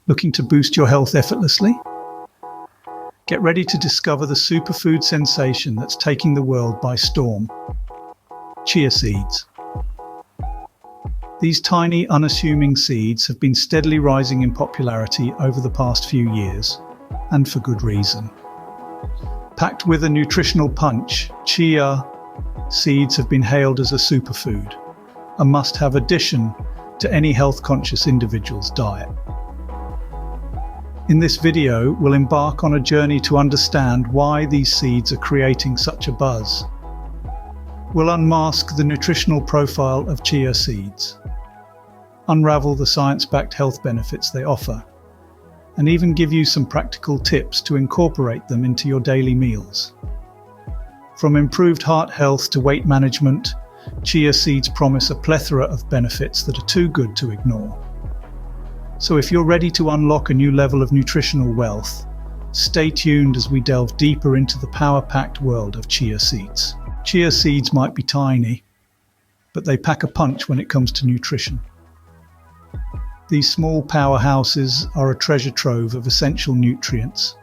Looking to boost your health effortlessly? Get ready to discover the superfood sensation that's taking the world by storm. Chia seeds. These tiny, unassuming seeds have been steadily rising in popularity over the past few years, and for good reason. Packed with a nutritional punch, chia seeds have been hailed as a superfood, a must-have addition to any health-conscious individual's diet. In this video, we'll embark on a journey to understand why these seeds are creating such a buzz. We'll unmask the nutritional profile of chia seeds, unravel the science-backed health benefits they offer, and even give you some practical tips to incorporate them into your daily meals. From improved heart health to weight management, chia seeds promise a plethora of benefits that are too good to ignore. So if you're ready to unlock a new level of nutritional wealth, stay tuned as we delve deeper into the power-packed world of chia seeds. Chia seeds might be tiny, but they pack a punch when it comes to nutrition. These small powerhouses are a treasure trove of essential nutrients.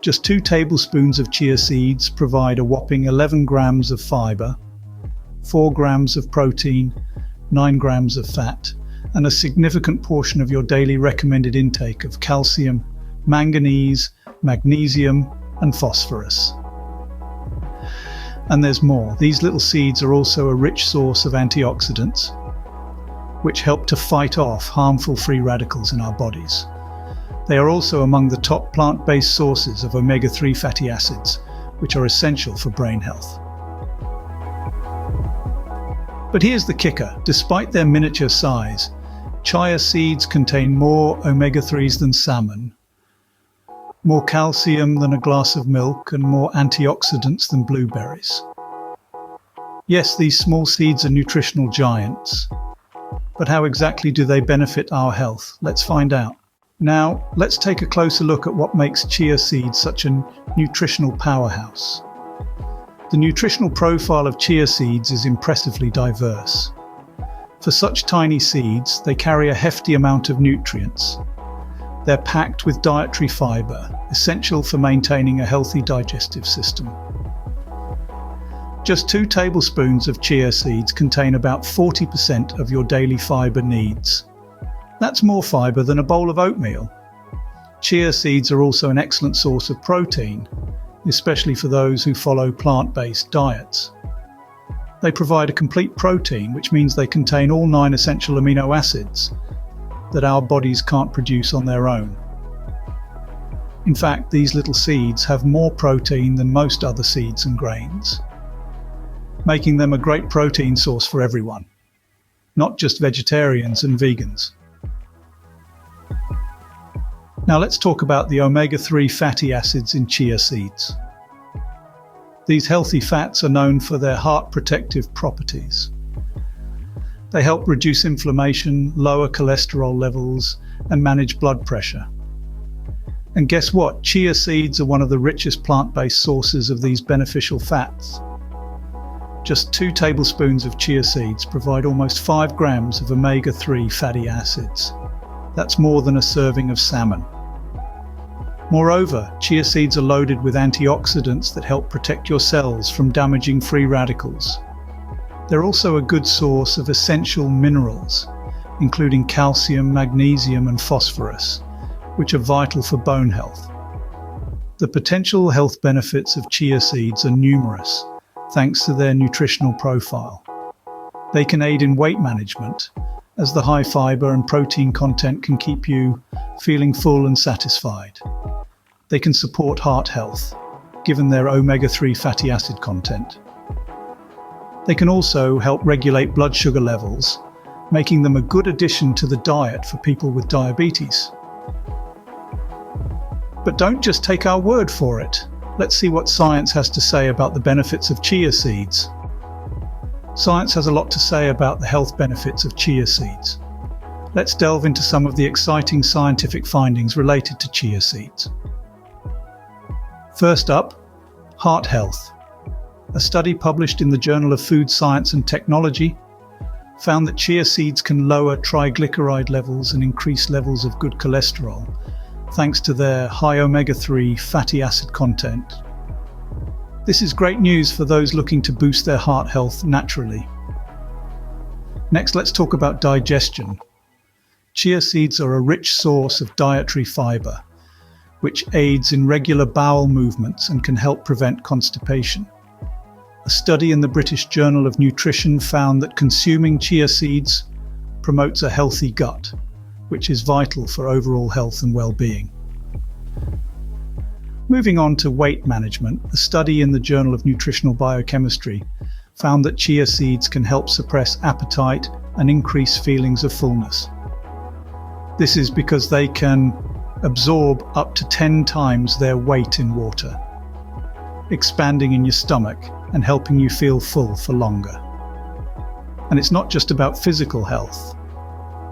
Just 2 tablespoons of chia seeds provide a whopping 11 grams of fiber, 4 grams of protein, 9 grams of fat, and a significant portion of your daily recommended intake of calcium, manganese, magnesium, and phosphorus. And there's more. These little seeds are also a rich source of antioxidants, which help to fight off harmful free radicals in our bodies. They are also among the top plant-based sources of omega-3 fatty acids, which are essential for brain health. But here's the kicker. Despite their miniature size, chia seeds contain more omega-3s than salmon, more calcium than a glass of milk, and more antioxidants than blueberries. Yes, these small seeds are nutritional giants, but how exactly do they benefit our health? Let's find out. Now, let's take a closer look at what makes chia seeds such a nutritional powerhouse. The nutritional profile of chia seeds is impressively diverse. For such tiny seeds, they carry a hefty amount of nutrients. They're packed with dietary fiber, essential for maintaining a healthy digestive system. Just 2 tablespoons of chia seeds contain about 40% of your daily fiber needs. That's more fiber than a bowl of oatmeal. Chia seeds are also an excellent source of protein, especially for those who follow plant-based diets. They provide a complete protein, which means they contain all 9 essential amino acids that our bodies can't produce on their own. In fact, these little seeds have more protein than most other seeds and grains, making them a great protein source for everyone, not just vegetarians and vegans. Now let's talk about the omega-3 fatty acids in chia seeds. These healthy fats are known for their heart protective properties. They help reduce inflammation, lower cholesterol levels, and manage blood pressure. And guess what? Chia seeds are one of the richest plant-based sources of these beneficial fats. Just 2 tablespoons of chia seeds provide almost 5 grams of omega-3 fatty acids. That's more than a serving of salmon. Moreover, chia seeds are loaded with antioxidants that help protect your cells from damaging free radicals. They're also a good source of essential minerals, including calcium, magnesium, and phosphorus, which are vital for bone health. The potential health benefits of chia seeds are numerous, thanks to their nutritional profile. They can aid in weight management, as the high fiber and protein content can keep you feeling full and satisfied. They can support heart health, given their omega-3 fatty acid content. They can also help regulate blood sugar levels, making them a good addition to the diet for people with diabetes. But don't just take our word for it. Let's see what science has to say about the benefits of chia seeds. Science has a lot to say about the health benefits of chia seeds. Let's delve into some of the exciting scientific findings related to chia seeds. First up, heart health. A study published in the Journal of Food Science and Technology found that chia seeds can lower triglyceride levels and increase levels of good cholesterol, thanks to their high omega-3 fatty acid content. This is great news for those looking to boost their heart health naturally. Next, let's talk about digestion. Chia seeds are a rich source of dietary fiber, which aids in regular bowel movements and can help prevent constipation. A study in the British Journal of Nutrition found that consuming chia seeds promotes a healthy gut, which is vital for overall health and well-being. Moving on to weight management, a study in the Journal of Nutritional Biochemistry found that chia seeds can help suppress appetite and increase feelings of fullness. This is because they can absorb up to 10 times their weight in water, expanding in your stomach and helping you feel full for longer. And it's not just about physical health.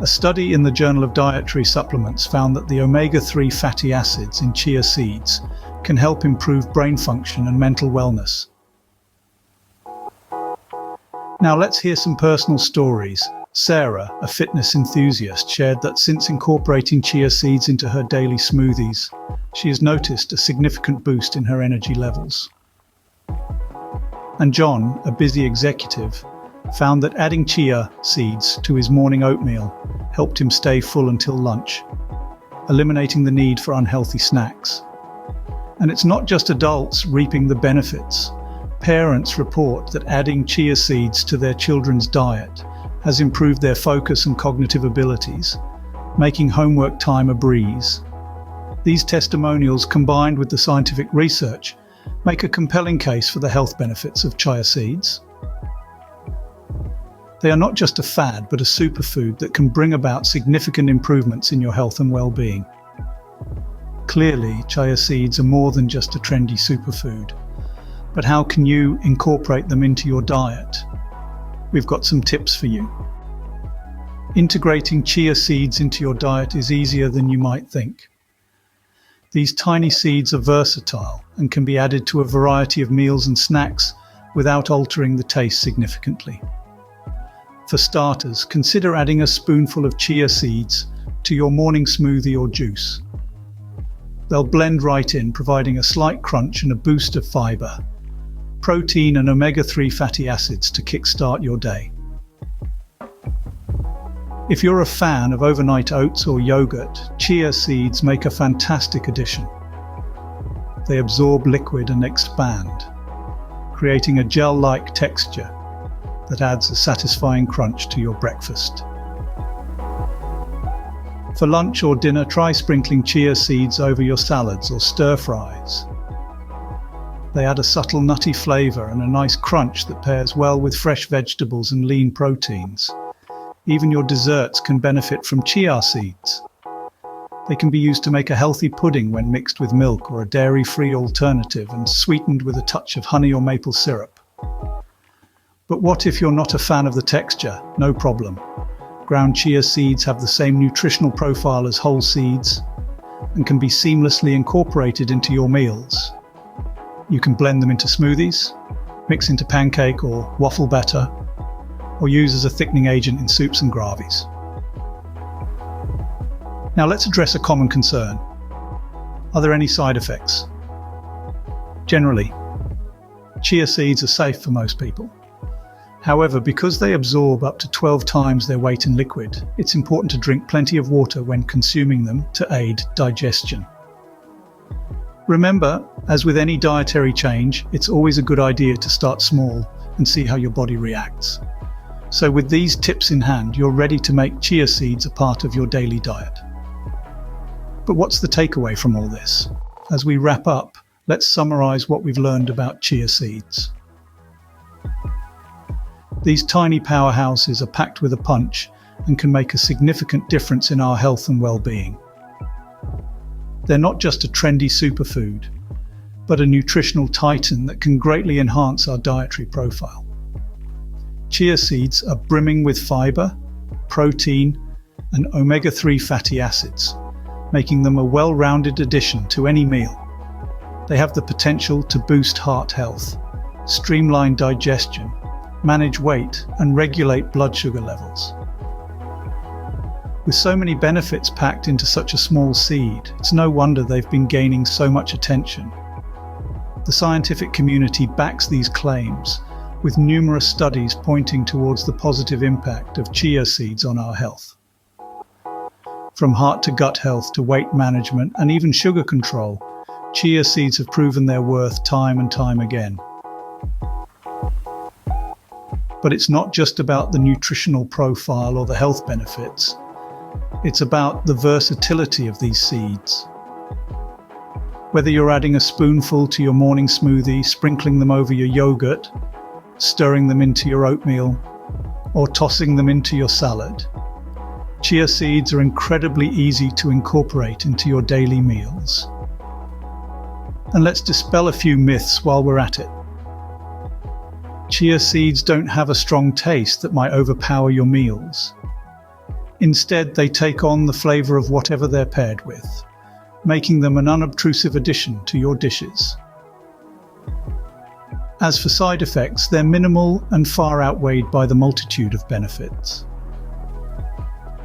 A study in the Journal of Dietary Supplements found that the omega-3 fatty acids in chia seeds can help improve brain function and mental wellness. Now let's hear some personal stories. Sarah, a fitness enthusiast, shared that since incorporating chia seeds into her daily smoothies, she has noticed a significant boost in her energy levels. And John, a busy executive, found that adding chia seeds to his morning oatmeal helped him stay full until lunch, eliminating the need for unhealthy snacks. And it's not just adults reaping the benefits. Parents report that adding chia seeds to their children's diet has improved their focus and cognitive abilities, making homework time a breeze. These testimonials, combined with the scientific research, make a compelling case for the health benefits of chia seeds. They are not just a fad, but a superfood that can bring about significant improvements in your health and well-being. Clearly, chia seeds are more than just a trendy superfood. But how can you incorporate them into your diet? We've got some tips for you. Integrating chia seeds into your diet is easier than you might think. These tiny seeds are versatile and can be added to a variety of meals and snacks without altering the taste significantly. For starters, consider adding a spoonful of chia seeds to your morning smoothie or juice. They'll blend right in, providing a slight crunch and a boost of fiber, protein and omega-3 fatty acids to kickstart your day. If you're a fan of overnight oats or yogurt, chia seeds make a fantastic addition. They absorb liquid and expand, creating a gel-like texture that adds a satisfying crunch to your breakfast. For lunch or dinner, try sprinkling chia seeds over your salads or stir-fries. They add a subtle nutty flavour and a nice crunch that pairs well with fresh vegetables and lean proteins. Even your desserts can benefit from chia seeds. They can be used to make a healthy pudding when mixed with milk or a dairy-free alternative and sweetened with a touch of honey or maple syrup. But what if you're not a fan of the texture? No problem. Ground chia seeds have the same nutritional profile as whole seeds and can be seamlessly incorporated into your meals. You can blend them into smoothies, mix into pancake or waffle batter, or use as a thickening agent in soups and gravies. Now let's address a common concern. Are there any side effects? Generally, chia seeds are safe for most people. However, because they absorb up to 12 times their weight in liquid, it's important to drink plenty of water when consuming them to aid digestion. Remember, as with any dietary change, it's always a good idea to start small and see how your body reacts. So with these tips in hand, you're ready to make chia seeds a part of your daily diet. But what's the takeaway from all this? As we wrap up, let's summarize what we've learned about chia seeds. These tiny powerhouses are packed with a punch and can make a significant difference in our health and well-being. They're not just a trendy superfood, but a nutritional titan that can greatly enhance our dietary profile. Chia seeds are brimming with fiber, protein, and omega-3 fatty acids, making them a well-rounded addition to any meal. They have the potential to boost heart health, streamline digestion, manage weight, and regulate blood sugar levels. With so many benefits packed into such a small seed, it's no wonder they've been gaining so much attention. The scientific community backs these claims, with numerous studies pointing towards the positive impact of chia seeds on our health. From heart to gut health to weight management and even sugar control, chia seeds have proven their worth time and time again. But it's not just about the nutritional profile or the health benefits. It's about the versatility of these seeds. Whether you're adding a spoonful to your morning smoothie, sprinkling them over your yogurt, stirring them into your oatmeal, or tossing them into your salad, chia seeds are incredibly easy to incorporate into your daily meals. And let's dispel a few myths while we're at it. Chia seeds don't have a strong taste that might overpower your meals. Instead, they take on the flavor of whatever they're paired with, making them an unobtrusive addition to your dishes. As for side effects, they're minimal and far outweighed by the multitude of benefits.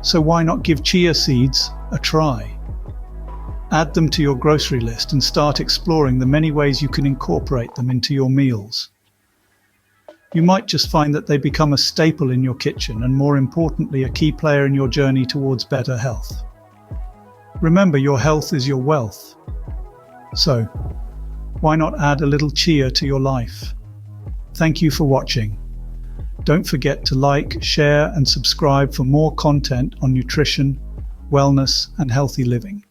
So why not give chia seeds a try? Add them to your grocery list and start exploring the many ways you can incorporate them into your meals. You might just find that they become a staple in your kitchen and, more importantly, a key player in your journey towards better health. Remember, your health is your wealth. So, why not add a little chia to your life? Thank you for watching. Don't forget to like, share, and subscribe for more content on nutrition, wellness, and healthy living.